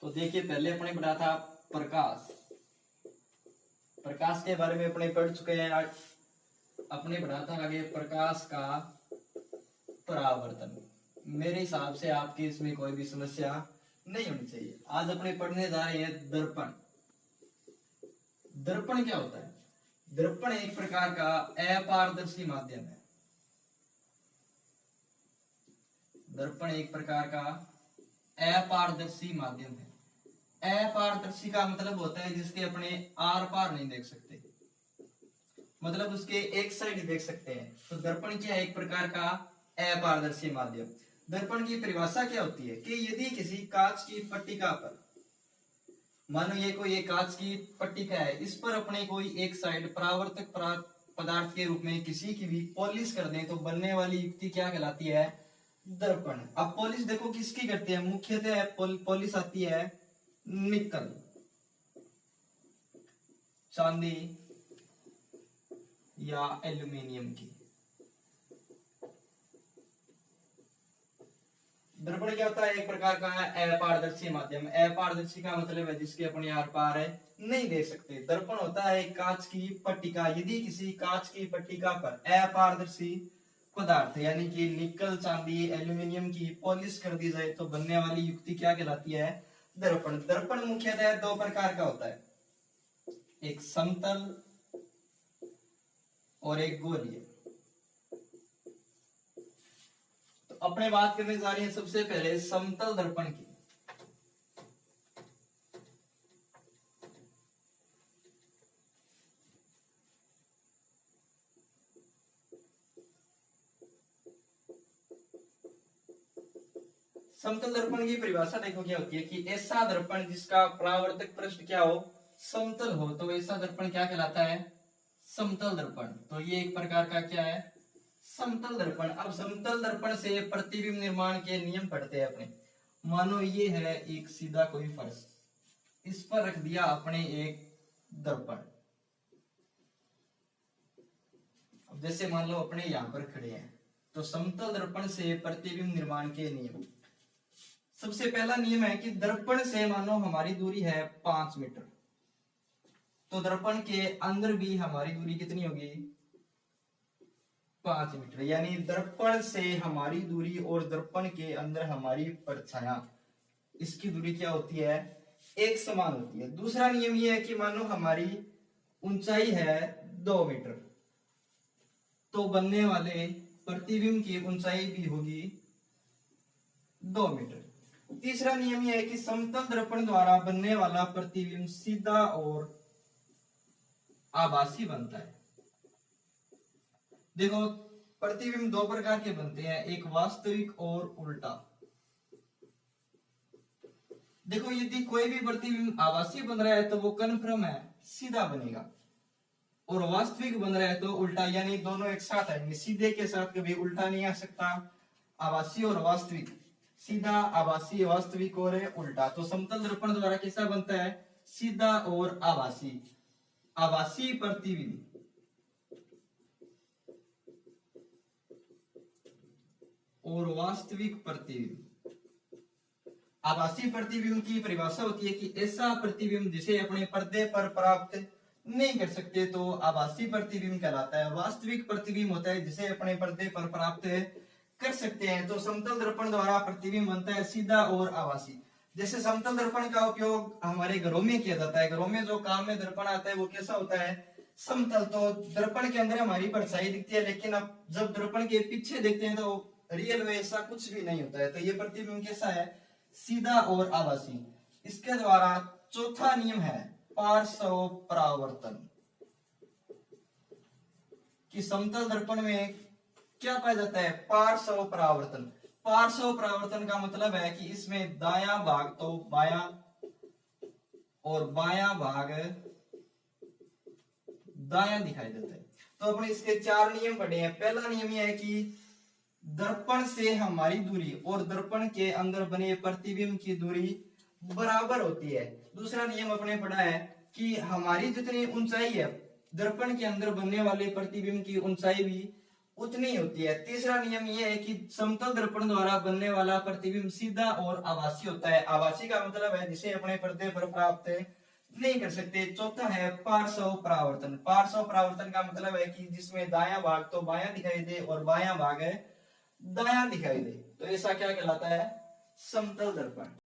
तो देखिए पहले अपने पढ़ा था प्रकाश। प्रकाश के बारे में अपने पढ़ चुके हैं। आज अपने पढ़ा था आगे प्रकाश का परावर्तन। मेरे हिसाब से आपकी इसमें कोई भी समस्या नहीं होनी चाहिए। आज अपने पढ़ने जा रहे हैं दर्पण। दर्पण क्या होता है? दर्पण एक प्रकार का अपारदर्शी माध्यम है। दर्पण एक प्रकार का अपारदर्शी माध्यम है। अपारदर्शी का मतलब होता है जिसके अपने आर पार नहीं देख सकते, मतलब उसके एक साइड देख सकते हैं। तो दर्पण क्या है? एक प्रकार का अपारदर्शी माध्यम। दर्पण की परिभाषा क्या होती है कि यदि किसी कांच की पट्टिका पर, मानो ये कोई एक कांच की पट्टिका है, इस पर अपने कोई एक साइड परावर्तक पदार्थ के रूप में किसी की भी पॉलिश कर दें तो बनने वाली युक्ति क्या कहलाती है? दर्पण। अब पॉलिश देखो किसकी करते हैं? मुख्यतः पॉलिश आती है निकल, चांदी या एल्यूमिनियम की। दर्पण क्या होता है? एक प्रकार का अपारदर्शी माध्यम। अपारदर्शी का मतलब है जिसके अपने आर पार है नहीं देख सकते। दर्पण होता है एक कांच की पट्टिका। यदि किसी कांच की पट्टिका पर अपारदर्शी पदार्थ यानी कि निकल, चांदी, एल्यूमिनियम की पॉलिश कर दी जाए तो बनने वाली युक्ति क्या कहलाती है? दर्पण। दर्पण मुख्यतः दो प्रकार का होता है, एक समतल और एक गोलीय। तो अपने बात करने जा रहे हैं सबसे पहले समतल दर्पण की। समतल दर्पण की परिभाषा देखो क्या होती है कि ऐसा दर्पण जिसका परावर्तक पृष्ठ क्या हो? समतल हो, तो ऐसा दर्पण क्या कहलाता है? समतल दर्पण। तो ये एक प्रकार का क्या है? समतल दर्पण। अब समतल दर्पण से प्रतिबिंब निर्माण के नियम पढ़ते हैं अपने। मानो ये है एक सीधा कोई फर्श, इस पर रख दिया अपने एक दर्पण। अब जैसे मान लो अपने यहां पर खड़े हैं, तो समतल दर्पण से प्रतिबिंब निर्माण के नियम। सबसे पहला नियम है कि दर्पण से मानो हमारी दूरी है 5 मीटर, तो दर्पण के अंदर भी हमारी दूरी कितनी होगी? 5 मीटर। यानी दर्पण से हमारी दूरी और दर्पण के अंदर हमारी परछाया, इसकी दूरी क्या होती है? एक समान होती है। दूसरा नियम यह है कि मानो हमारी ऊंचाई है 2 मीटर, तो बनने वाले प्रतिबिंब की ऊंचाई भी होगी 2 मीटर। तीसरा नियम यह है कि समतल दर्पण द्वारा बनने वाला प्रतिबिंब सीधा और आभासी बनता है। देखो प्रतिबिंब दो प्रकार के बनते हैं, एक वास्तविक और उल्टा। देखो यदि कोई भी प्रतिबिंब आभासी बन रहा है तो वो कन्फर्म है सीधा बनेगा, और वास्तविक बन रहा है तो उल्टा, यानी दोनों एक साथ आएंगे। सीधे के साथ कभी उल्टा नहीं आ सकता। आभासी और वास्तविक, सीधा, आभासी, वास्तविक और उल्टा। तो समतल दर्पण द्वारा कैसा बनता है? सीधा और आभासी। आभासी प्रतिबिंब और वास्तविक प्रतिबिंब। आभासी प्रतिबिंब की परिभाषा होती है कि ऐसा प्रतिबिंब जिसे अपने पर्दे पर प्राप्त नहीं कर सकते तो आभासी प्रतिबिंब कहलाता है। वास्तविक प्रतिबिंब होता है जिसे अपने पर्दे पर प्राप्त कर सकते हैं। तो समतल दर्पण द्वारा प्रतिबिंब बनता है सीधा और आभासी। जैसे समतल दर्पण का उपयोग हमारे घरों में किया जाता है। घरों में जो काम में दर्पण आता है वो कैसा होता है? समतल। तो दर्पण के अंदर हमारी परछाई दिखती है, लेकिन अब जब दर्पण के पीछे देखते हैं तो रियल में ऐसा कुछ भी नहीं होता है। तो ये प्रतिबिंब कैसा है? सीधा और आभासी। इसके द्वारा चौथा नियम है पार्श्व परावर्तन, कि समतल दर्पण में क्या पाया जाता है? पार्श्व परावर्तन। पार्श्व परावर्तन का मतलब है कि इसमें दायां भाग तो बायां और बायां भाग दायां दिखाई देता है। तो अपने इसके 4 नियम पढ़े हैं। पहला नियम यह है कि दर्पण से हमारी दूरी और दर्पण के अंदर बने प्रतिबिंब की दूरी बराबर होती है। दूसरा नियम अपने पढ़ा है कि हमारी जितनी ऊंचाई है, दर्पण के अंदर बनने वाले प्रतिबिंब की ऊंचाई भी उतनी ही होती है। तीसरा नियम यह है कि समतल दर्पण द्वारा बनने वाला प्रतिबिंब सीधा और आभासी होता है। आभासी का मतलब है जिसे अपने पर्दे पर प्राप्त नहीं कर सकते। चौथा है पार्श्व परावर्तन। पार्श्व परावर्तन का मतलब है कि जिसमें दायां भाग तो बायां दिखाई दे और बायां भाग है दायां दिखाई दे, तो ऐसा क्या कहलाता है? समतल दर्पण।